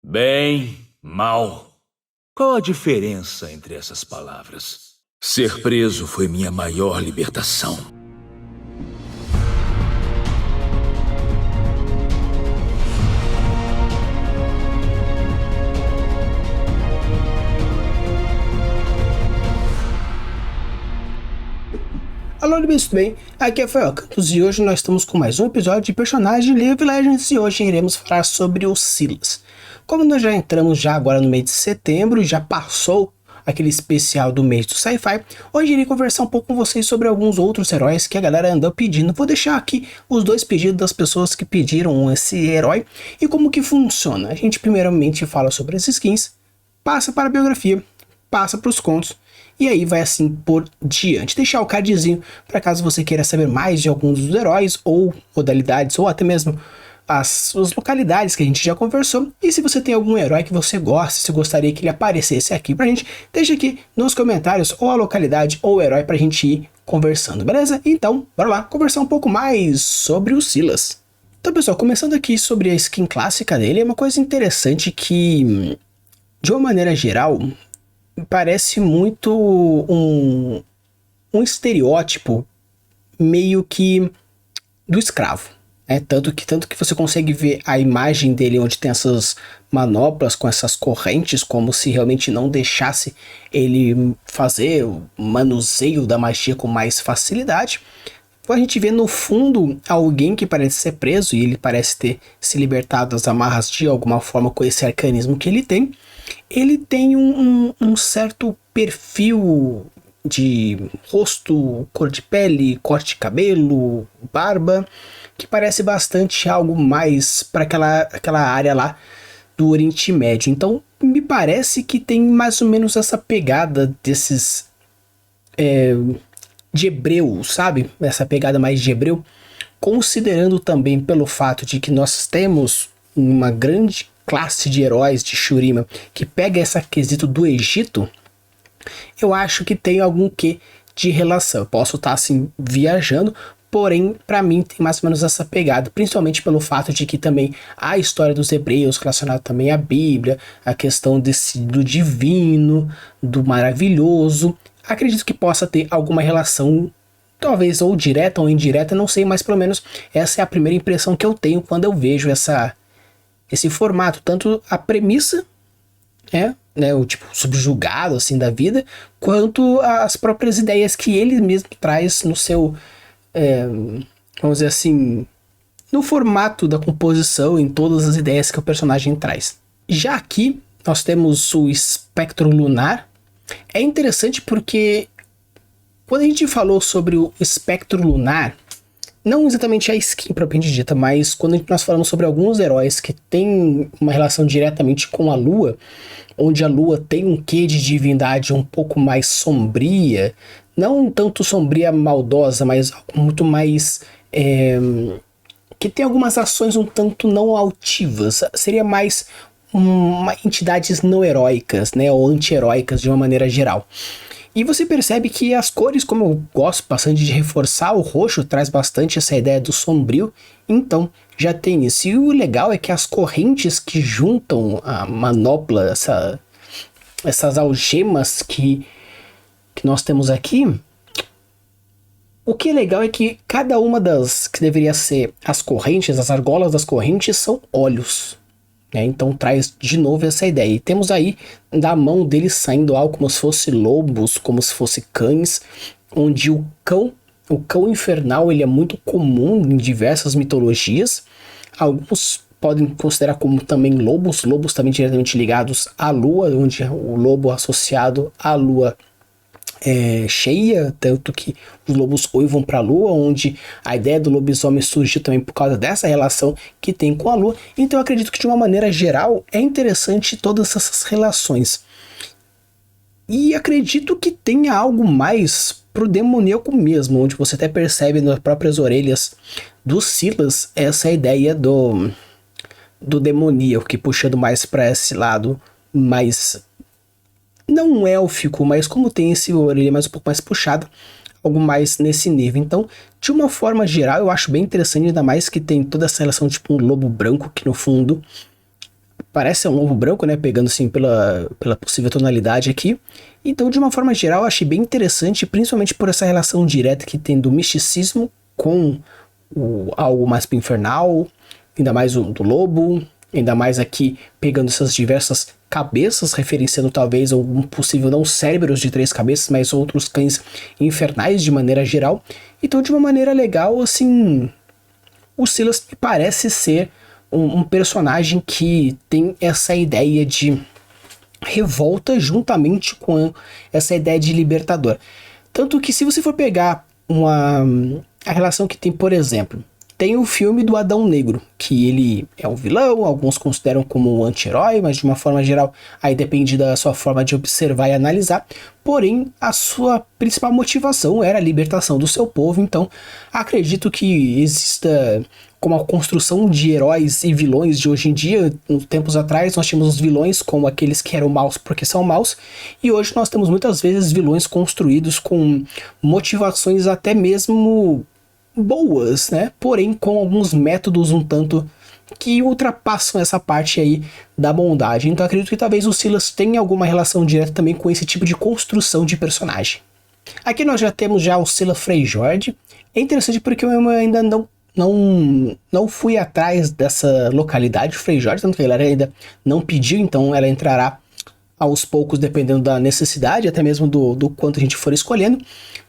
Bem, mal. Qual a diferença entre essas palavras? Ser preso foi minha maior libertação. Alô, amigos, tudo bem? Aqui é Fael Campos e hoje nós estamos com mais um episódio de personagem de League of Legends e hoje iremos falar sobre o Sylas. Como nós já entramos agora no mês de setembro e já passou aquele especial do mês do Sci-Fi, hoje irei conversar um pouco com vocês sobre alguns outros heróis que a galera andou pedindo. Vou deixar aqui os dois pedidos das pessoas que pediram esse herói e como que funciona. A gente primeiramente fala sobre as skins, passa para a biografia, passa para os contos, e aí vai assim por diante. Deixar o cardzinho para caso você queira saber mais de alguns dos heróis, ou modalidades, ou até mesmo as localidades que a gente já conversou. E se você tem algum herói que você gosta, se gostaria que ele aparecesse aqui pra gente, deixa aqui nos comentários ou a localidade ou o herói pra gente ir conversando, beleza? Então, bora lá conversar um pouco mais sobre o Sylas. Então, pessoal, começando aqui sobre a skin clássica dele, é uma coisa interessante que, de uma maneira geral, parece muito um estereótipo meio que do escravo, né? Tanto que você consegue ver a imagem dele onde tem essas manoplas com essas correntes, como se realmente não deixasse ele fazer o manuseio da magia com mais facilidade. A gente vê no fundo alguém que parece ser preso e ele parece ter se libertado das amarras de alguma forma com esse arcanismo que ele tem. Ele tem um certo perfil de rosto, cor de pele, corte de cabelo, barba, que parece bastante algo mais para aquela área lá do Oriente Médio. Então me parece que tem mais ou menos essa pegada desses de hebreu, sabe? Essa pegada mais de hebreu, considerando também pelo fato de que nós temos uma grande classe de heróis de Shurima que pega esse quesito do Egito. Eu acho que tem algum quê de relação. Eu posso estar assim viajando, porém para mim tem mais ou menos essa pegada, principalmente pelo fato de que também a história dos hebreus relacionada também à Bíblia, a questão do divino, do maravilhoso. Acredito que possa ter alguma relação, talvez ou direta ou indireta, não sei, mas pelo menos essa é a primeira impressão que eu tenho quando eu vejo esse formato, tanto a premissa, né, o tipo subjugado assim da vida, quanto as próprias ideias que ele mesmo traz no seu, vamos dizer assim, no formato da composição, em todas as ideias que o personagem traz. Já aqui nós temos o espectro lunar. É interessante porque quando a gente falou sobre o espectro lunar, não exatamente a skin propriamente dita, mas quando nós falamos sobre alguns heróis que têm uma relação diretamente com a lua, onde a lua tem um quê de divindade um pouco mais sombria, não tanto sombria maldosa, mas muito mais que tem algumas ações um tanto não altivas, seria mais entidades não heróicas, né, ou anti-heróicas de uma maneira geral. E você percebe que as cores, como eu gosto bastante de reforçar, o roxo traz bastante essa ideia do sombrio, então já tem isso. E o legal é que as correntes que juntam a manopla, essas algemas que nós temos aqui, o que é legal é que cada uma das que deveria ser as correntes, as argolas das correntes, são olhos. Então traz de novo essa ideia. E temos aí da mão dele saindo algo como se fosse lobos, como se fosse cães, onde o cão infernal, ele é muito comum em diversas mitologias. Alguns podem considerar como também lobos também diretamente ligados à lua, onde o lobo associado à lua cheia, tanto que os lobos uivam para a lua, onde a ideia do lobisomem surgiu também por causa dessa relação que tem com a lua. Então eu acredito que de uma maneira geral é interessante todas essas relações. E acredito que tenha algo mais pro demoníaco mesmo, onde você até percebe nas próprias orelhas do Sylas essa ideia do demoníaco, que puxando mais para esse lado mais não élfico, mas como tem esse orelha mais um pouco mais puxada, algo mais nesse nível. Então, de uma forma geral, eu acho bem interessante, ainda mais que tem toda essa relação tipo um lobo branco, que no fundo parece um ovo branco, né? Pegando assim pela possível tonalidade aqui. Então, de uma forma geral, eu achei bem interessante, principalmente por essa relação direta que tem do misticismo com algo mais infernal, ainda mais do lobo, ainda mais aqui pegando essas diversas cabeças, referenciando talvez algum possível não cérebros de 3 cabeças, mas outros cães infernais de maneira geral. Então, de uma maneira legal, assim, o Silas me parece ser um personagem que tem essa ideia de revolta juntamente com essa ideia de libertador. Tanto que se você for pegar a relação que tem, por exemplo, tem o filme do Adão Negro, que ele é um vilão, alguns consideram como um anti-herói, mas de uma forma geral, aí depende da sua forma de observar e analisar. Porém, a sua principal motivação era a libertação do seu povo, então acredito que exista como a construção de heróis e vilões de hoje em dia. Uns tempos atrás nós tínhamos os vilões como aqueles que eram maus porque são maus, e hoje nós temos muitas vezes vilões construídos com motivações até mesmo boas, né? Porém com alguns métodos um tanto que ultrapassam essa parte aí da bondade. Então acredito que talvez o Silas tenha alguma relação direta também com esse tipo de construção de personagem. Aqui nós já temos o Silas Freyjord. É interessante porque eu ainda não fui atrás dessa localidade Freyjord, tanto que ela ainda não pediu, então ela entrará aos poucos dependendo da necessidade, até mesmo do quanto a gente for escolhendo.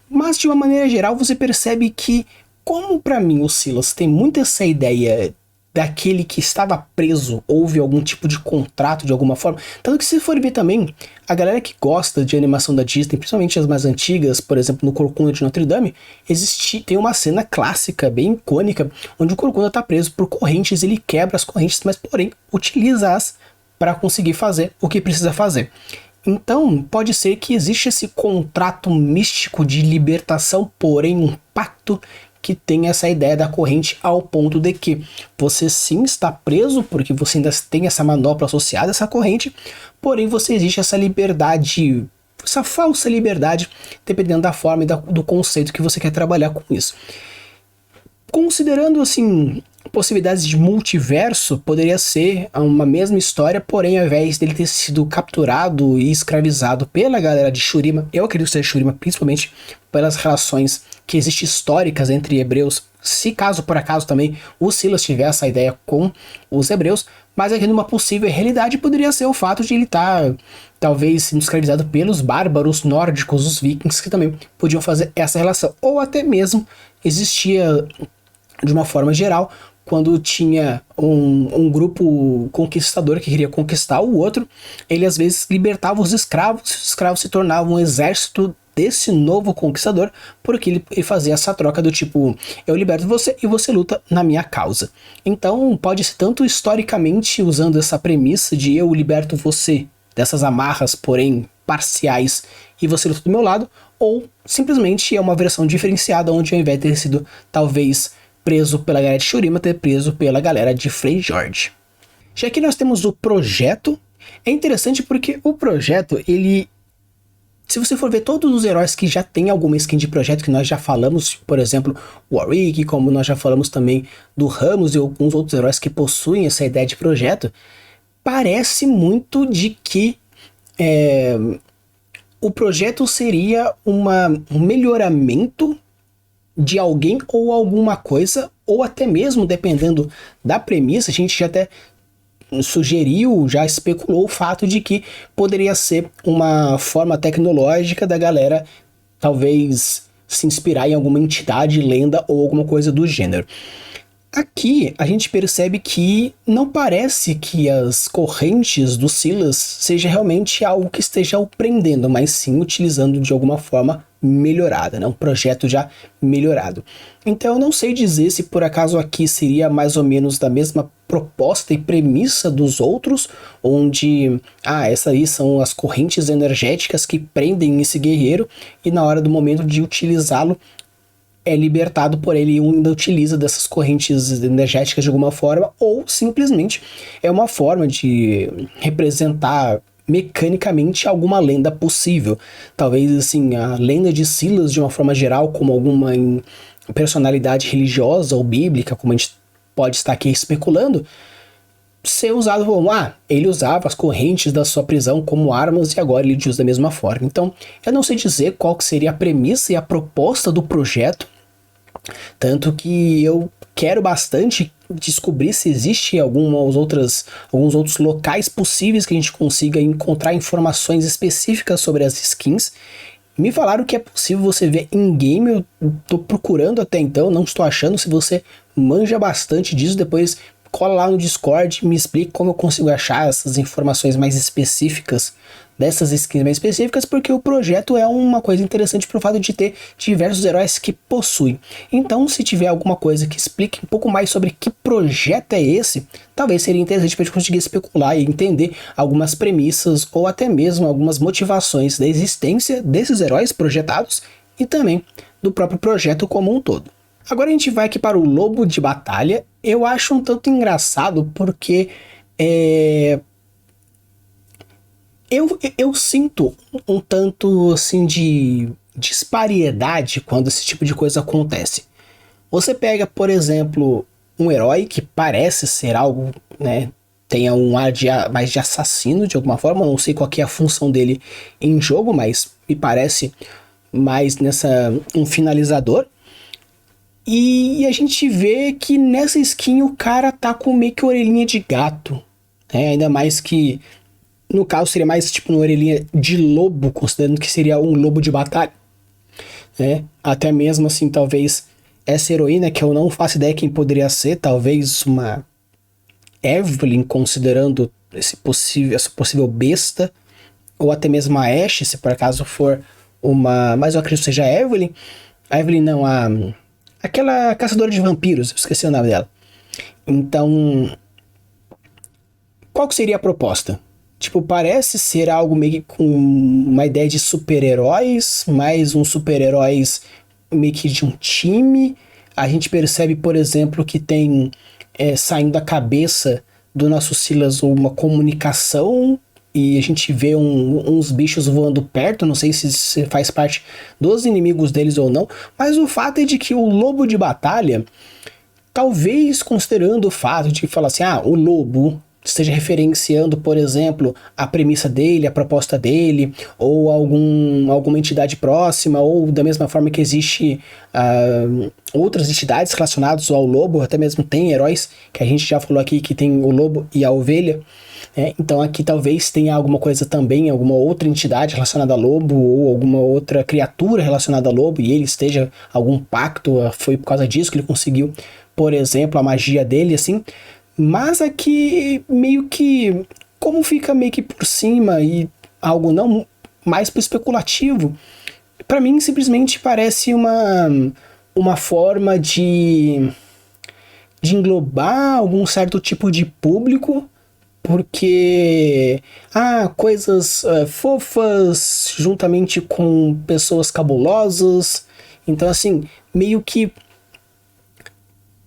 Mas de uma maneira geral você percebe que, como para mim o Silas tem muito essa ideia daquele que estava preso, houve algum tipo de contrato de alguma forma. Tanto que se for ver também, a galera que gosta de animação da Disney, principalmente as mais antigas, por exemplo no Corcunda de Notre Dame, tem uma cena clássica, bem icônica, onde o Corcunda está preso por correntes, ele quebra as correntes, mas porém utiliza-as para conseguir fazer o que precisa fazer. Então, pode ser que existe esse contrato místico de libertação, porém um pacto que tem essa ideia da corrente ao ponto de que você sim está preso, porque você ainda tem essa manopla associada a essa corrente, porém você existe essa liberdade, essa falsa liberdade, dependendo da forma e do conceito que você quer trabalhar com isso. Considerando assim possibilidades de multiverso, poderia ser uma mesma história, porém ao invés dele ter sido capturado e escravizado pela galera de Shurima, eu acredito que seja Shurima principalmente pelas relações que existem históricas entre hebreus, se caso por acaso também o Silas tiver essa ideia com os hebreus, mas aqui numa possível realidade poderia ser o fato de ele estar talvez sendo escravizado pelos bárbaros nórdicos, os vikings, que também podiam fazer essa relação, ou até mesmo existia de uma forma geral, quando tinha um grupo conquistador que queria conquistar o outro, ele às vezes libertava os escravos se tornavam um exército desse novo conquistador, porque ele fazia essa troca do tipo, eu liberto você e você luta na minha causa. Então pode ser tanto historicamente usando essa premissa de eu liberto você dessas amarras, porém parciais, e você luta do meu lado, ou simplesmente é uma versão diferenciada onde ao invés de ter sido talvez preso pela galera de Shurima, ter preso pela galera de Freyjord. Já que nós temos o projeto, é interessante porque o projeto, ele, se você for ver todos os heróis que já tem alguma skin de projeto, que nós já falamos, por exemplo, o Warwick, como nós já falamos também do Ramos e alguns outros heróis que possuem essa ideia de projeto, parece muito de que o projeto seria um melhoramento de alguém ou alguma coisa, ou até mesmo, dependendo da premissa, a gente já até sugeriu, já especulou o fato de que poderia ser uma forma tecnológica da galera talvez se inspirar em alguma entidade, lenda ou alguma coisa do gênero. Aqui a gente percebe que não parece que as correntes do Silas seja realmente algo que esteja o prendendo, mas sim utilizando de alguma forma melhorada, né? Um projeto já melhorado. Então eu não sei dizer se por acaso aqui seria mais ou menos da mesma proposta e premissa dos outros, onde essas aí são as correntes energéticas que prendem esse guerreiro e na hora do momento de utilizá-lo é libertado por ele e ainda utiliza dessas correntes energéticas de alguma forma, ou simplesmente é uma forma de representar mecanicamente alguma lenda possível. Talvez assim, a lenda de Silas de uma forma geral, como alguma personalidade religiosa ou bíblica, como a gente pode estar aqui especulando, ser usado como, ele usava as correntes da sua prisão como armas e agora ele usa da mesma forma. Então, eu não sei dizer qual que seria a premissa e a proposta do projeto, tanto que eu quero bastante descobrir se existe alguns outros locais possíveis que a gente consiga encontrar informações específicas sobre as skins. Me falaram que é possível você ver em game, eu tô procurando até então, não estou achando. Se você manja bastante disso, depois cola lá no Discord e me explica como eu consigo achar essas informações mais específicas, dessas skins mais específicas, porque o projeto é uma coisa interessante pro fato de ter diversos heróis que possuem. Então, se tiver alguma coisa que explique um pouco mais sobre que projeto é esse, talvez seria interessante pra gente conseguir especular e entender algumas premissas ou até mesmo algumas motivações da existência desses heróis projetados e também do próprio projeto como um todo. Agora a gente vai aqui para o Lobo de Batalha. Eu acho um tanto engraçado porque eu sinto um tanto assim de disparidade quando esse tipo de coisa acontece. Você pega, por exemplo, um herói que parece ser algo, né, tenha um ar mais de assassino de alguma forma, não sei qual que é a função dele em jogo, mas me parece mais um finalizador. E a gente vê que nessa skin o cara tá com meio que orelhinha de gato. Ainda mais que, no caso, seria mais tipo uma orelhinha de lobo, considerando que seria um lobo de batalha. Até mesmo assim, talvez essa heroína, que eu não faço ideia quem poderia ser, talvez uma Evelyn, considerando essa possível besta, ou até mesmo a Ashe, se por acaso for uma... Mas eu acredito que seja a Evelyn. A Evelyn não, aquela caçadora de vampiros, eu esqueci o nome dela. Então, qual que seria a proposta? Tipo, parece ser algo meio que com uma ideia de super-heróis, mais um super-heróis meio que de um time. A gente percebe, por exemplo, que tem saindo da cabeça do nosso Silas uma comunicação, e a gente vê uns bichos voando perto, não sei se faz parte dos inimigos deles ou não, mas o fato é de que o Lobo de Batalha, talvez considerando o fato de falar assim, o lobo esteja referenciando, por exemplo, a premissa dele, a proposta dele, ou alguma entidade próxima, ou da mesma forma que existe outras entidades relacionadas ao lobo, até mesmo tem heróis, que a gente já falou aqui, que tem o lobo e a ovelha. Então aqui talvez tenha alguma coisa também, alguma outra entidade relacionada a lobo, ou alguma outra criatura relacionada a lobo, e ele esteja algum pacto, foi por causa disso que ele conseguiu, por exemplo, a magia dele, assim. Mas aqui meio que, como fica meio que por cima e algo não mais pro especulativo, pra mim simplesmente parece uma forma de englobar algum certo tipo de público, porque coisas fofas juntamente com pessoas cabulosas. Então assim, meio que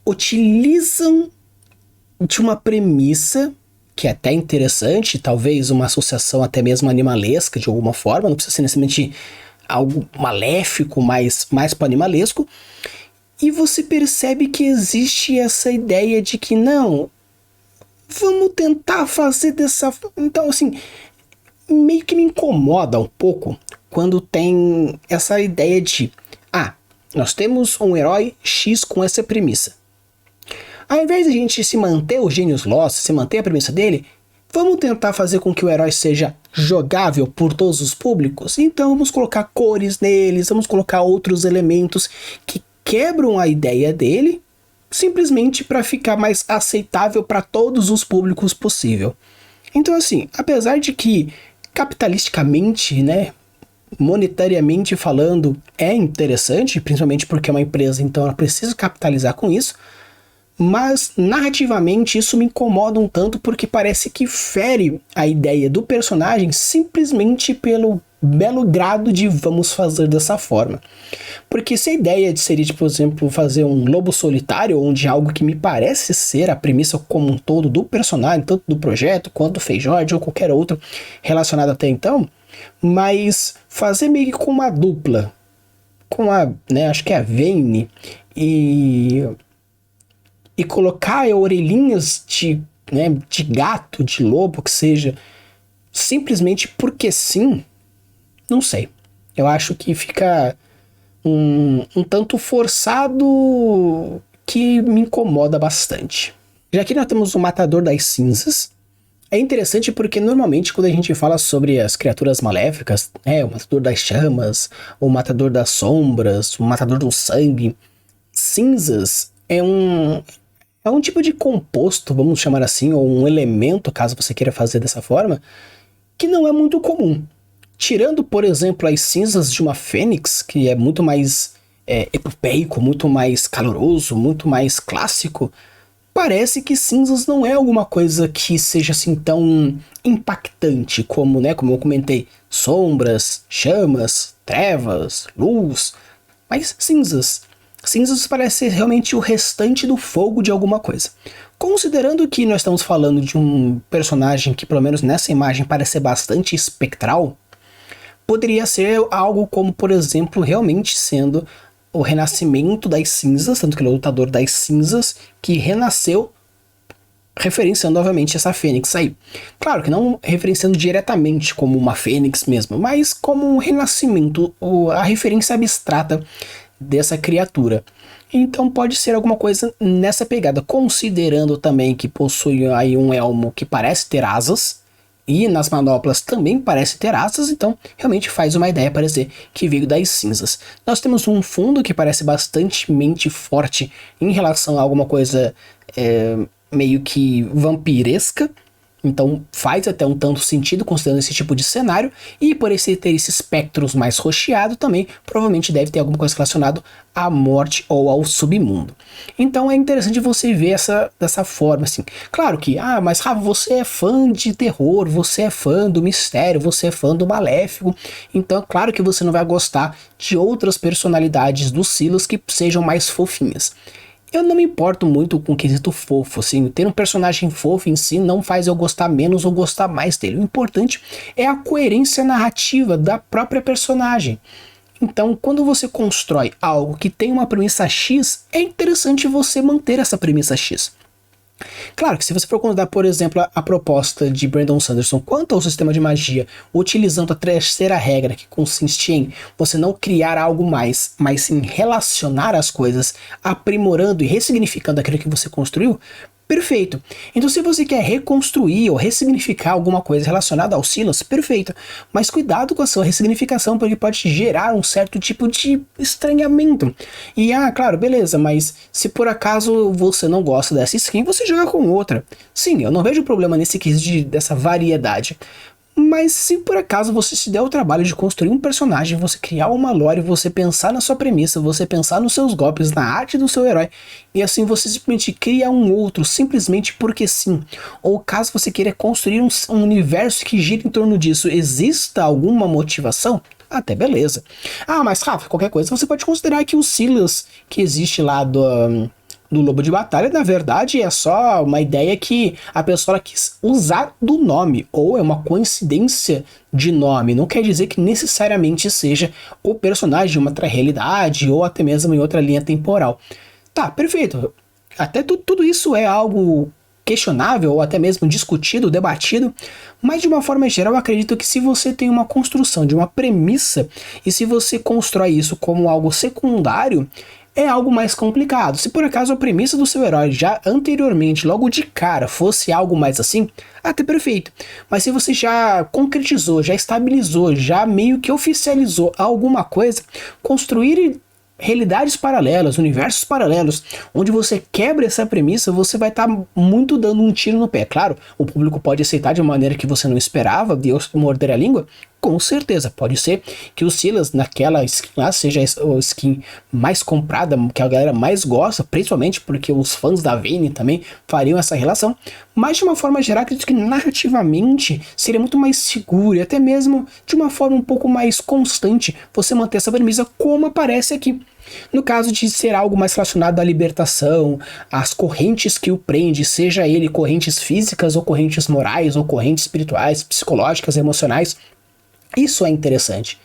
utilizam de uma premissa que é até interessante, talvez uma associação até mesmo animalesca de alguma forma, não precisa ser necessariamente algo maléfico, mas mais para animalesco, e você percebe que existe essa ideia de que não, vamos tentar fazer dessa... Então assim, meio que me incomoda um pouco quando tem essa ideia de nós temos um herói X com essa premissa. Ao invés de a gente se manter o Genius Lost, se manter a premissa dele, vamos tentar fazer com que o herói seja jogável por todos os públicos? Então vamos colocar cores neles, vamos colocar outros elementos que quebram a ideia dele, simplesmente para ficar mais aceitável para todos os públicos possível. Então assim, apesar de que capitalisticamente, monetariamente falando, é interessante, principalmente porque é uma empresa, então ela precisa capitalizar com isso, mas narrativamente isso me incomoda um tanto porque parece que fere a ideia do personagem simplesmente pelo belo grado de vamos fazer dessa forma. Porque se a ideia seria, por exemplo, fazer um lobo solitário, onde algo que me parece ser a premissa como um todo do personagem, tanto do projeto quanto do Feijord ou qualquer outro relacionado até então, mas fazer meio que com uma dupla, com acho que é a Vayne, e colocar orelhinhas de né, de gato, de lobo, que seja, simplesmente porque sim, não sei. Eu acho que fica um tanto forçado que me incomoda bastante. Já que nós temos o Matador das Cinzas, é interessante porque normalmente quando a gente fala sobre as criaturas maléficas, o Matador das Chamas, o Matador das Sombras, o Matador do Sangue, cinzas é um tipo de composto, vamos chamar assim, ou um elemento, caso você queira fazer dessa forma, que não é muito comum. Tirando, por exemplo, as cinzas de uma fênix, que é muito mais epopeico, muito mais caloroso, muito mais clássico, parece que cinzas não é alguma coisa que seja assim tão impactante como, como eu comentei, sombras, chamas, trevas, luz, mas cinzas. Cinzas parece ser realmente o restante do fogo de alguma coisa. Considerando que nós estamos falando de um personagem que, pelo menos nessa imagem, parece ser bastante espectral, poderia ser algo como, por exemplo, realmente sendo o renascimento das cinzas, tanto que ele é o lutador das cinzas, que renasceu, referenciando novamente essa fênix aí. Claro que não referenciando diretamente como uma fênix mesmo, mas como um renascimento, a referência abstrata dessa criatura. Então pode ser alguma coisa nessa pegada, considerando também que possui aí um elmo que parece ter asas, e nas manoplas também parece ter asas, então realmente faz uma ideia parecer que veio das cinzas. Nós temos um fundo que parece bastante forte em relação a alguma coisa meio que vampiresca, então faz até um tanto sentido considerando esse tipo de cenário, e por esse ter esses espectros mais rocheado também, provavelmente deve ter alguma coisa relacionada à morte ou ao submundo. Então é interessante você ver dessa forma, assim. Claro que, mas Rafa, você é fã de terror, você é fã do mistério, você é fã do maléfico, então é claro que você não vai gostar de outras personalidades do Silas que sejam mais fofinhas. Eu não me importo muito com o quesito fofo, assim, ter um personagem fofo em si não faz eu gostar menos ou gostar mais dele. O importante é a coerência narrativa da própria personagem. Então, quando você constrói algo que tem uma premissa X, é interessante você manter essa premissa X. Claro que se você for considerar, por exemplo, a proposta de Brandon Sanderson quanto ao sistema de magia, utilizando a terceira regra, que consiste em você não criar algo mais, mas sim relacionar as coisas, aprimorando e ressignificando aquilo que você construiu, perfeito. Então se você quer reconstruir ou ressignificar alguma coisa relacionada ao Silas, perfeito. Mas cuidado com a sua ressignificação, porque pode gerar um certo tipo de estranhamento. E claro, beleza, mas se por acaso você não gosta dessa skin, você joga com outra. Sim, eu não vejo problema nesse quesito dessa variedade. Mas se por acaso você se der o trabalho de construir um personagem, você criar uma lore, você pensar na sua premissa, você pensar nos seus golpes, na arte do seu herói, e assim você simplesmente cria um outro, simplesmente porque sim. Ou caso você queira construir um universo que gira em torno disso, exista alguma motivação? Até beleza. Mas Rafa, qualquer coisa, você pode considerar que o Silas que existe lá do Lobo de Batalha, na verdade, é só uma ideia que a pessoa quis usar do nome, ou é uma coincidência de nome. Não quer dizer que necessariamente seja o personagem de uma outra realidade, ou até mesmo em outra linha temporal. Tá, perfeito. Até tudo isso é algo questionável, ou até mesmo discutido, debatido, mas de uma forma geral eu acredito que se você tem uma construção de uma premissa, e se você constrói isso como algo secundário, é algo mais complicado. Se por acaso a premissa do seu herói já anteriormente, logo de cara, fosse algo mais assim, até perfeito. Mas se você já concretizou, já estabilizou, já meio que oficializou alguma coisa, construir realidades paralelas, universos paralelos, onde você quebra essa premissa, você vai estar muito dando um tiro no pé. Claro, o público pode aceitar de uma maneira que você não esperava, Deus morder a língua, com certeza, pode ser que o Silas naquela skin lá seja a skin mais comprada, que a galera mais gosta, principalmente porque os fãs da Vayne também fariam essa relação, mas de uma forma geral, acredito que narrativamente seria muito mais seguro e até mesmo de uma forma um pouco mais constante você manter essa premissa como aparece aqui. No caso de ser algo mais relacionado à libertação, às correntes que o prende, seja ele correntes físicas ou correntes morais ou correntes espirituais, psicológicas, emocionais, isso é interessante.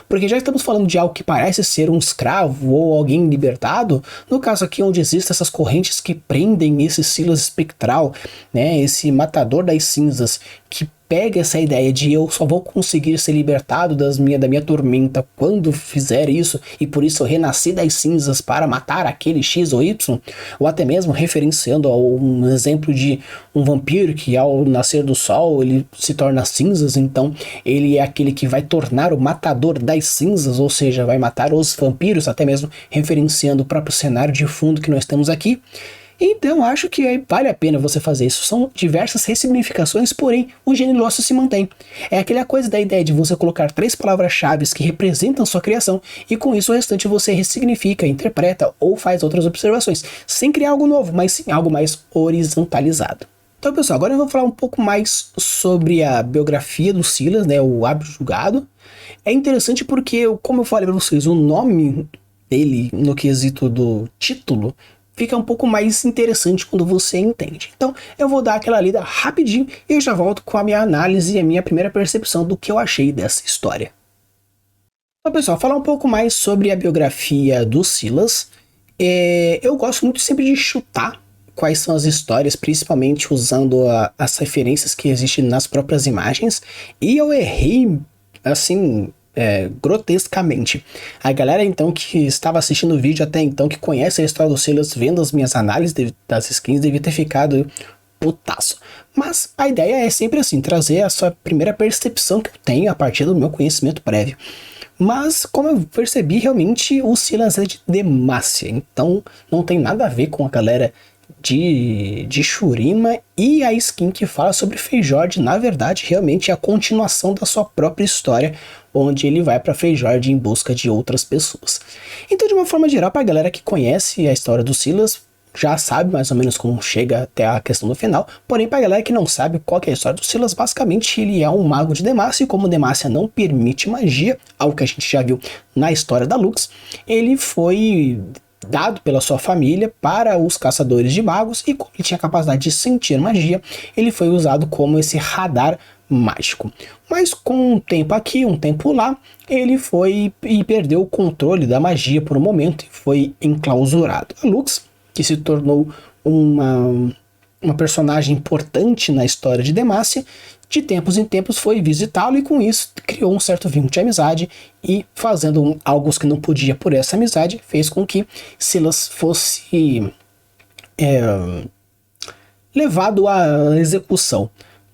Porque já estamos falando de algo que parece ser um escravo ou alguém libertado, no caso aqui onde existem essas correntes que prendem esse Silas espectral, né, esse matador das cinzas, que pega essa ideia de eu só vou conseguir ser libertado da minha tormenta quando fizer isso, e por isso eu renasci das cinzas para matar aquele X ou Y, ou até mesmo referenciando a um exemplo de um vampiro que ao nascer do sol ele se torna cinzas, então ele é aquele que vai tornar o matador das cinzas, ou seja, vai matar os vampiros, até mesmo referenciando o próprio cenário de fundo que nós temos aqui. Então acho que vale a pena você fazer isso. São diversas ressignificações, porém o genilócio se mantém. É aquela coisa da ideia de você colocar 3 palavras-chave que representam sua criação e com isso o restante você ressignifica, interpreta ou faz outras observações, sem criar algo novo, mas sim algo mais horizontalizado. Então pessoal, agora eu vou falar um pouco mais sobre a biografia do Silas, né, o Hábito Julgado. É interessante porque, como eu falei para vocês, o nome dele no quesito do título fica um pouco mais interessante quando você entende. Então eu vou dar aquela lida rapidinho e eu já volto com a minha análise e a minha primeira percepção do que eu achei dessa história. Então pessoal, falar um pouco mais sobre a biografia do Silas. Eu gosto muito sempre de chutar quais são as histórias, principalmente usando as referências que existem nas próprias imagens, e eu errei assim grotescamente. A galera então que estava assistindo o vídeo até então, que conhece a história do Silas, vendo as minhas análises das skins, devia ter ficado putaço. Mas a ideia é sempre assim, trazer a sua primeira percepção que eu tenho a partir do meu conhecimento prévio. Mas como eu percebi, realmente o Silas é de Demacia, então não tem nada a ver com a galera de Shurima, e a skin que fala sobre Freyjord, na verdade, realmente é a continuação da sua própria história, onde ele vai para Freyjord em busca de outras pessoas. Então, de uma forma geral, para a galera que conhece a história do Silas, já sabe mais ou menos como chega até a questão do final, porém para a galera que não sabe qual que é a história do Silas, basicamente ele é um mago de Demacia, e como Demacia não permite magia, algo que a gente já viu na história da Lux, ele foi dado pela sua família para os caçadores de magos, e como ele tinha capacidade de sentir magia, ele foi usado como esse radar mágico. Mas com um tempo aqui, um tempo lá, ele foi e perdeu o controle da magia por um momento e foi enclausurado. A Lux, que se tornou uma personagem importante na história de Demacia, de tempos em tempos foi visitá-lo e com isso criou um certo vínculo de amizade, e fazendo algo que não podia por essa amizade, fez com que Silas fosse levado à execução.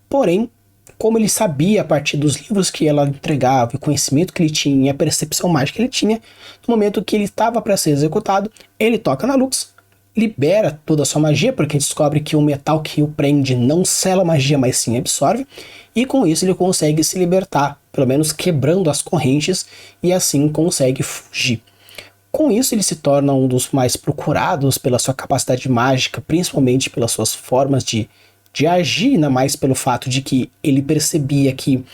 Porém, como ele sabia a partir dos livros que ela entregava, o conhecimento que ele tinha e a percepção mágica que ele tinha, no momento que ele estava para ser executado, ele toca na Lux, libera toda a sua magia, porque descobre que o metal que o prende não sela magia, mas sim absorve, e com isso ele consegue se libertar, pelo menos quebrando as correntes, e assim consegue fugir. Com isso ele se torna um dos mais procurados pela sua capacidade mágica, principalmente pelas suas formas de agir, ainda mais pelo fato de que ele percebia que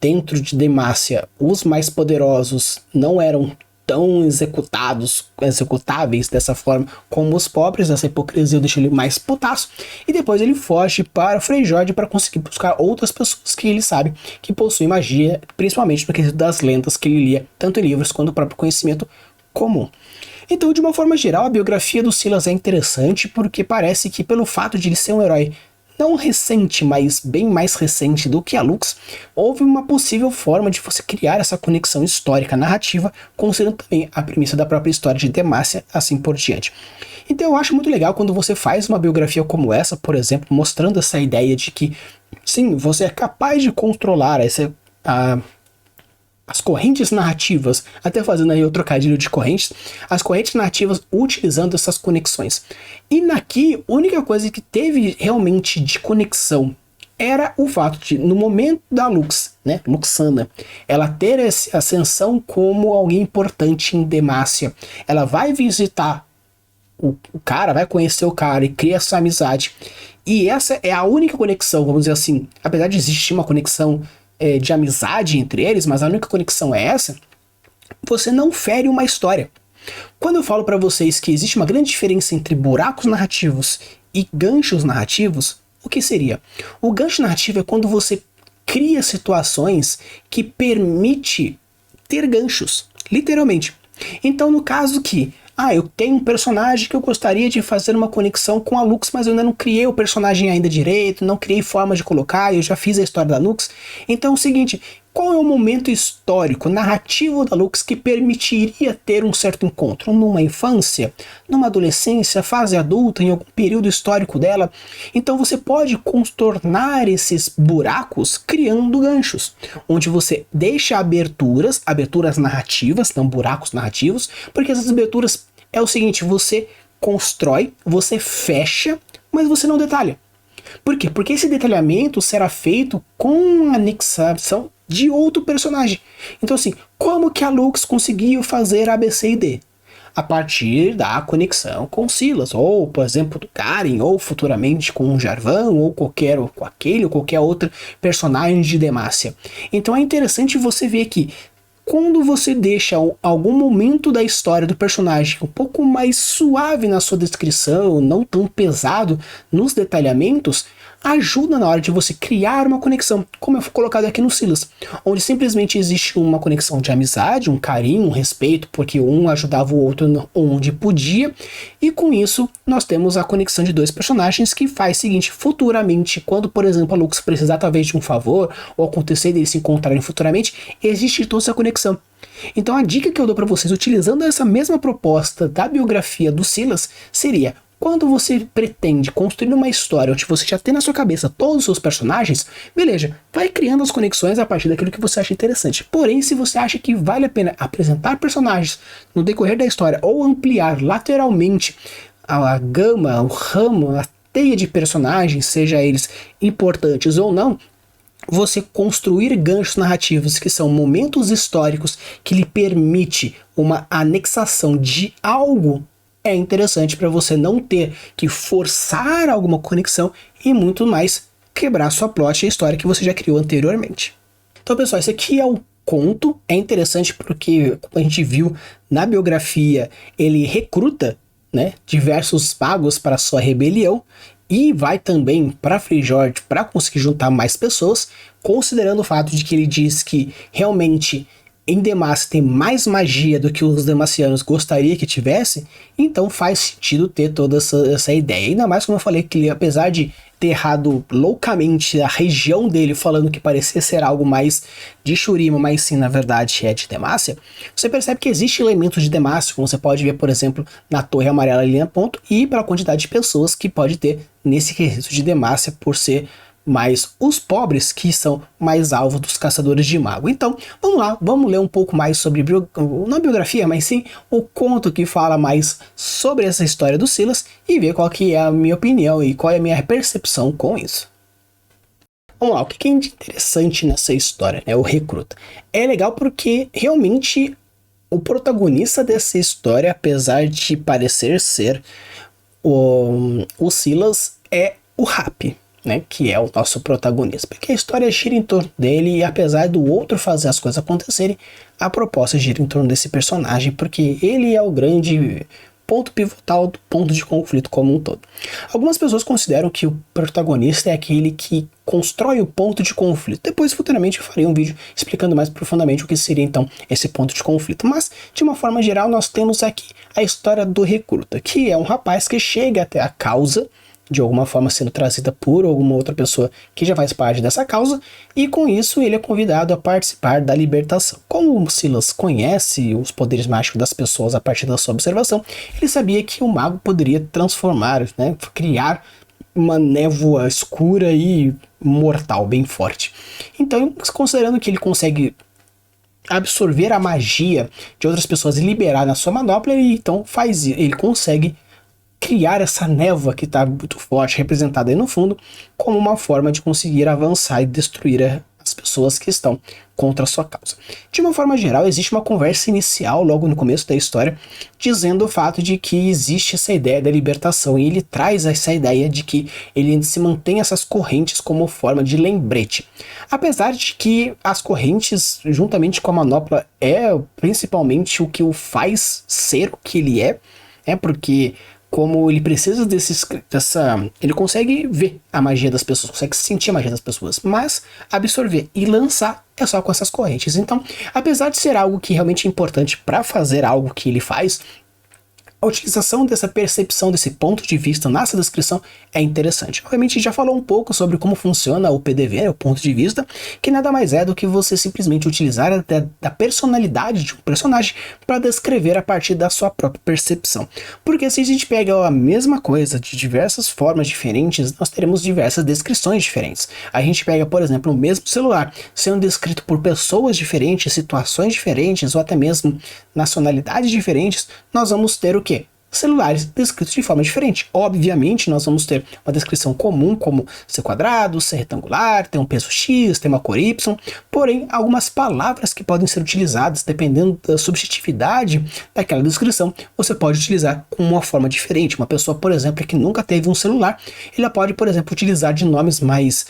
dentro de Demacia os mais poderosos não eram tão executáveis dessa forma como os pobres. Essa hipocrisia deixa ele mais putaço, e depois ele foge para Freyjord para conseguir buscar outras pessoas que ele sabe que possuem magia, principalmente no quesito das lendas que ele lia, tanto em livros quanto no próprio conhecimento comum. Então, de uma forma geral, a biografia do Silas é interessante porque parece que, pelo fato de ele ser um herói não recente, mas bem mais recente do que a Lux, houve uma possível forma de você criar essa conexão histórica narrativa, considerando também a premissa da própria história de Demacia, assim por diante. Então eu acho muito legal quando você faz uma biografia como essa, por exemplo, mostrando essa ideia de que, sim, você é capaz de controlar as correntes narrativas, até fazendo aí o trocadilho de correntes, as correntes narrativas utilizando essas conexões. E naqui, a única coisa que teve realmente de conexão era o fato de, no momento da Lux, né, Luxana, ela ter essa ascensão como alguém importante em Demacia. Ela vai visitar o cara, vai conhecer o cara e cria essa amizade. E essa é a única conexão, vamos dizer assim, apesar de existir uma conexão de amizade entre eles, mas a única conexão é essa, você não fere uma história. Quando eu falo para vocês que existe uma grande diferença entre buracos narrativos e ganchos narrativos, o que seria? O gancho narrativo é quando você cria situações que permite ter ganchos, literalmente. Então, no caso que, eu tenho um personagem que eu gostaria de fazer uma conexão com a Lux, mas eu ainda não criei o personagem ainda direito, não criei forma de colocar, eu já fiz a história da Lux. Então é o seguinte, qual é o momento histórico, narrativo da Lux que permitiria ter um certo encontro? Numa infância? Numa adolescência? Fase adulta? Em algum período histórico dela? Então você pode contornar esses buracos criando ganchos, onde você deixa aberturas narrativas, não buracos narrativos, porque essas aberturas é o seguinte, você constrói, você fecha, mas você não detalha. Por quê? Porque esse detalhamento será feito com anexação de outro personagem. Então assim, como que a Lux conseguiu fazer A, B, C e D? A partir da conexão com Silas, ou por exemplo do Garen, ou futuramente com o Jarvan, ou com aquele ou qualquer outro personagem de Demacia. Então é interessante você ver que quando você deixa algum momento da história do personagem um pouco mais suave na sua descrição, não tão pesado nos detalhamentos, ajuda na hora de você criar uma conexão, como eu fui colocado aqui no Silas, onde simplesmente existe uma conexão de amizade, um carinho, um respeito, porque um ajudava o outro onde podia, e com isso nós temos a conexão de dois personagens que faz o seguinte, futuramente, quando por exemplo a Lux precisar talvez de um favor, ou acontecer deles se encontrarem futuramente, existe toda essa conexão. Então a dica que eu dou para vocês, utilizando essa mesma proposta da biografia do Silas, seria: quando você pretende construir uma história onde você já tem na sua cabeça todos os seus personagens, beleza, vai criando as conexões a partir daquilo que você acha interessante. Porém, se você acha que vale a pena apresentar personagens no decorrer da história ou ampliar lateralmente a gama, o ramo, a teia de personagens, seja eles importantes ou não, você construir ganchos narrativos que são momentos históricos que lhe permite uma anexação de algo é interessante para você não ter que forçar alguma conexão e muito mais quebrar sua plot e a história que você já criou anteriormente. Então pessoal, esse aqui é o conto, é interessante porque, como a gente viu na biografia, ele recruta, né, diversos magos para sua rebelião e vai também para Freljord para conseguir juntar mais pessoas, considerando o fato de que ele diz que realmente em Demacia tem mais magia do que os demacianos gostariam que tivesse, então faz sentido ter toda essa ideia. Ainda mais como eu falei, que ele, apesar de ter errado loucamente a região dele, falando que parecia ser algo mais de Shurima, mas sim, na verdade, é de Demacia, você percebe que existe elementos de Demacia, como você pode ver, por exemplo, na Torre Amarela ali na ponto, e pela quantidade de pessoas que pode ter nesse quesito de Demacia, por ser mais os pobres que são mais alvo dos caçadores de mago. Então, vamos lá, vamos ler um pouco mais sobre, não a biografia, mas sim o conto que fala mais sobre essa história do Silas e ver qual que é a minha opinião e qual é a minha percepção com isso. Vamos lá, o que é interessante nessa história, né? O recruta. É legal porque realmente o protagonista dessa história, apesar de parecer ser o Silas, é o Hapi, né, que é o nosso protagonista, porque a história gira em torno dele e apesar do outro fazer as coisas acontecerem, a proposta gira em torno desse personagem, porque ele é o grande ponto pivotal do ponto de conflito como um todo. Algumas pessoas consideram que o protagonista é aquele que constrói o ponto de conflito. Depois, futuramente, eu farei um vídeo explicando mais profundamente o que seria, então, esse ponto de conflito. Mas, de uma forma geral, nós temos aqui a história do recruta, que é um rapaz que chega até a causa, de alguma forma sendo trazida por alguma outra pessoa que já faz parte dessa causa, e com isso ele é convidado a participar da libertação. Como o Silas conhece os poderes mágicos das pessoas a partir da sua observação, ele sabia que o mago poderia transformar, né, criar uma névoa escura e mortal, bem forte. Então, considerando que ele consegue absorver a magia de outras pessoas e liberar na sua manopla, ele consegue criar essa névoa que está muito forte, representada aí no fundo, como uma forma de conseguir avançar e destruir as pessoas que estão contra a sua causa. De uma forma geral, existe uma conversa inicial, logo no começo da história, dizendo o fato de que existe essa ideia da libertação, e ele traz essa ideia de que ele se mantém essas correntes como forma de lembrete. Apesar de que as correntes, juntamente com a manopla, é principalmente o que o faz ser o que ele é, porque como ele precisa ele consegue ver a magia das pessoas, consegue sentir a magia das pessoas, mas absorver e lançar é só com essas correntes. Então, apesar de ser algo que realmente é importante para fazer algo que ele faz, a utilização dessa percepção, desse ponto de vista nessa descrição é interessante. Obviamente a gente já falou um pouco sobre como funciona o PDV, o ponto de vista, que nada mais é do que você simplesmente utilizar da personalidade de um personagem para descrever a partir da sua própria percepção. Porque se a gente pega a mesma coisa de diversas formas diferentes, nós teremos diversas descrições diferentes. A gente pega, por exemplo, o mesmo celular sendo descrito por pessoas diferentes, situações diferentes ou até mesmo nacionalidades diferentes, nós vamos ter o quê? Celulares descritos de forma diferente. Obviamente, nós vamos ter uma descrição comum, como ser quadrado, ser retangular, ter um peso X, ter uma cor Y, porém, algumas palavras que podem ser utilizadas, dependendo da subjetividade daquela descrição, você pode utilizar com uma forma diferente. Uma pessoa, por exemplo, que nunca teve um celular, ela pode, por exemplo, utilizar de nomes mais,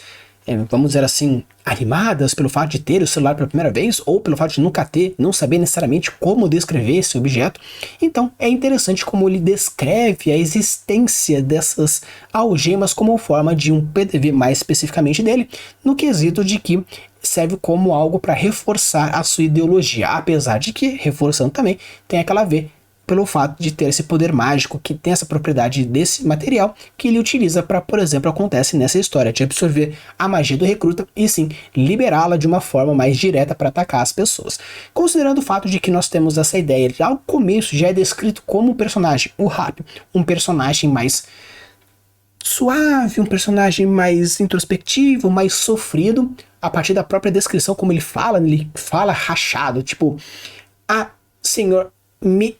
vamos dizer assim, animadas pelo fato de ter o celular pela primeira vez ou pelo fato de nunca ter, não saber necessariamente como descrever esse objeto. Então é interessante como ele descreve a existência dessas algemas como forma de um PDV, mais especificamente dele, no quesito de que serve como algo para reforçar a sua ideologia, apesar de que, reforçando também, tem aquela a ver pelo fato de ter esse poder mágico, que tem essa propriedade desse material, que ele utiliza para, por exemplo, acontece nessa história, de absorver a magia do recruta e sim, liberá-la de uma forma mais direta para atacar as pessoas. Considerando o fato de que nós temos essa ideia, já ao começo já é descrito como um personagem, o Rap, um personagem mais suave, um personagem mais introspectivo, mais sofrido, a partir da própria descrição, como ele fala rachado, tipo, senhor, me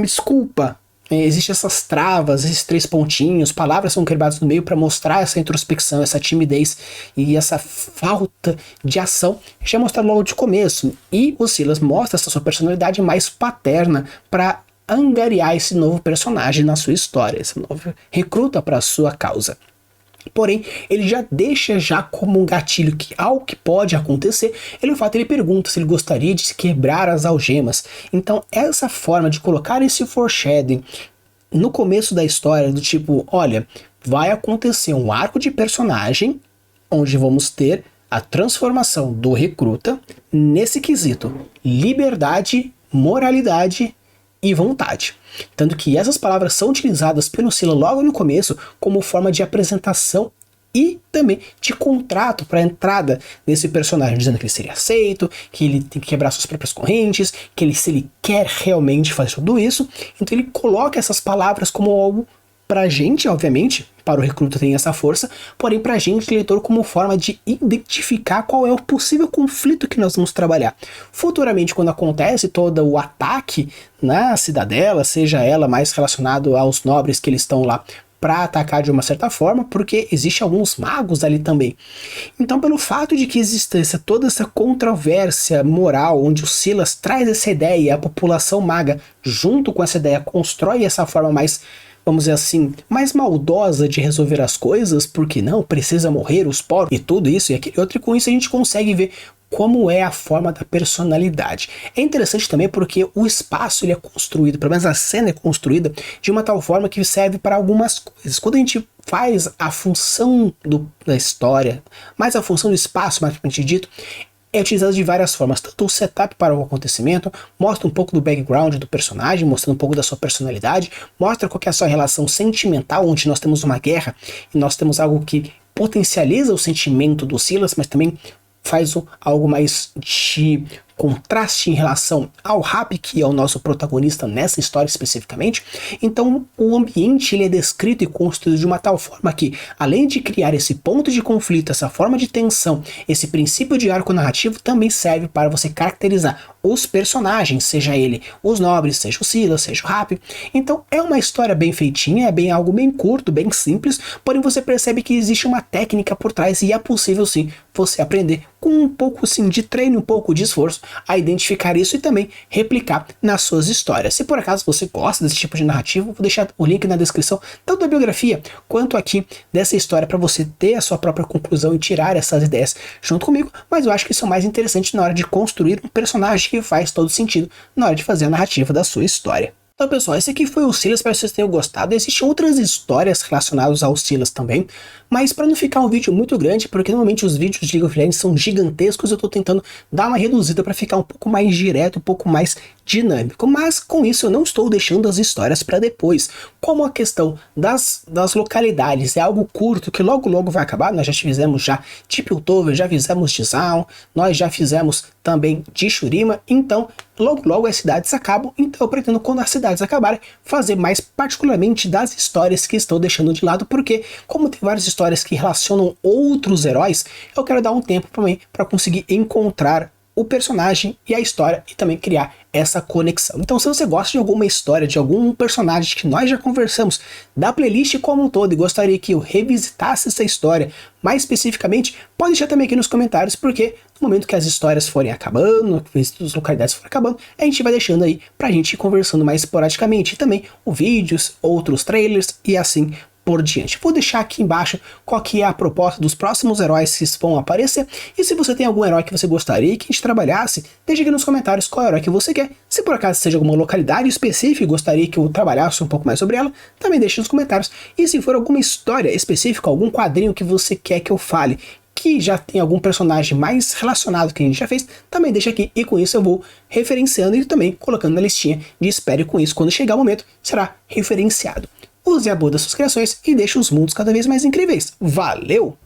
desculpa, existem essas travas, esses 3 pontinhos, palavras são quebradas no meio para mostrar essa introspecção, essa timidez e essa falta de ação, já é mostrado logo de começo. E o Silas mostra essa sua personalidade mais paterna para angariar esse novo personagem na sua história, esse novo recruta para a sua causa. Porém, ele já deixa como um gatilho que algo que pode acontecer, ele pergunta se ele gostaria de se quebrar as algemas. Então, essa forma de colocar esse foreshadowing no começo da história, do tipo, olha, vai acontecer um arco de personagem, onde vamos ter a transformação do recruta nesse quesito, liberdade, moralidade e vontade. Tanto que essas palavras são utilizadas pelo Sila logo no começo como forma de apresentação e também de contrato para a entrada desse personagem, dizendo que ele seria aceito, que ele tem que quebrar suas próprias correntes, que se ele quer realmente fazer tudo isso, então ele coloca essas palavras como algo pra gente, obviamente, para o recruta tem essa força, porém pra gente, leitor, como forma de identificar qual é o possível conflito que nós vamos trabalhar. Futuramente, quando acontece todo o ataque na cidadela, seja ela mais relacionado aos nobres que eles estão lá para atacar de uma certa forma, porque existe alguns magos ali também. Então, pelo fato de que existe toda essa controvérsia moral, onde o Silas traz essa ideia e a população maga, junto com essa ideia, constrói essa forma mais, vamos dizer assim, mais maldosa de resolver as coisas, porque não, precisa morrer os pobres e tudo isso e aquilo outro, e com isso a gente consegue ver como é a forma da personalidade. É interessante também porque o espaço ele é construído, pelo menos a cena é construída de uma tal forma que serve para algumas coisas. Quando a gente faz a função da história, mais a função do espaço, mais propriamente dito, é utilizado de várias formas, tanto o setup para o acontecimento, mostra um pouco do background do personagem, mostrando um pouco da sua personalidade, mostra qual que é a sua relação sentimental, onde nós temos uma guerra e nós temos algo que potencializa o sentimento do Silas, mas também faz algo mais de contraste em relação ao Rap, que é o nosso protagonista nessa história especificamente. Então o ambiente ele é descrito e construído de uma tal forma que, além de criar esse ponto de conflito, essa forma de tensão, esse princípio de arco narrativo, também serve para você caracterizar os personagens, seja ele os nobres, seja o Silas, seja o Rap. Então é uma história bem feitinha, é algo bem curto, bem simples, porém você percebe que existe uma técnica por trás e é possível sim você aprender com um pouco assim, de treino, um pouco de esforço, a identificar isso e também replicar nas suas histórias. Se por acaso você gosta desse tipo de narrativa, vou deixar o link na descrição, tanto da biografia quanto aqui dessa história, para você ter a sua própria conclusão e tirar essas ideias junto comigo, mas eu acho que isso é mais interessante na hora de construir um personagem que faz todo sentido na hora de fazer a narrativa da sua história. Então, pessoal, esse aqui foi o Silas, espero que vocês tenham gostado. Existem outras histórias relacionadas ao Silas também, mas para não ficar um vídeo muito grande, porque normalmente os vídeos de League of Legends são gigantescos, eu tô tentando dar uma reduzida para ficar um pouco mais direto, um pouco mais dinâmico. Mas com isso eu não estou deixando as histórias para depois. Como a questão das localidades é algo curto, que logo logo vai acabar, nós já fizemos já de Piltover, já fizemos de Zaun, nós já fizemos também de Shurima, então logo logo as cidades acabam, então eu pretendo, quando as cidades acabarem, fazer mais particularmente das histórias que estou deixando de lado, porque como tem várias histórias que relacionam outros heróis, eu quero dar um tempo também para conseguir encontrar o personagem e a história e também criar essa conexão. Então, se você gosta de alguma história, de algum personagem que nós já conversamos da playlist como um todo e gostaria que eu revisitasse essa história mais especificamente, pode deixar também aqui nos comentários, porque no momento que as histórias forem acabando, que as localidades forem acabando, a gente vai deixando aí pra gente ir conversando mais esporadicamente, e também o vídeos, outros trailers e assim por diante. Vou deixar aqui embaixo qual que é a proposta dos próximos heróis que vão aparecer, e se você tem algum herói que você gostaria que a gente trabalhasse, deixa aqui nos comentários qual herói que você quer. Se por acaso seja alguma localidade específica e gostaria que eu trabalhasse um pouco mais sobre ela, também deixa nos comentários. E se for alguma história específica, algum quadrinho que você quer que eu fale, que já tem algum personagem mais relacionado que a gente já fez, também deixa aqui, e com isso eu vou referenciando e também colocando na listinha de espera, e com isso, quando chegar o momento, será referenciado. Use a boa das suas criações e deixe os mundos cada vez mais incríveis. Valeu!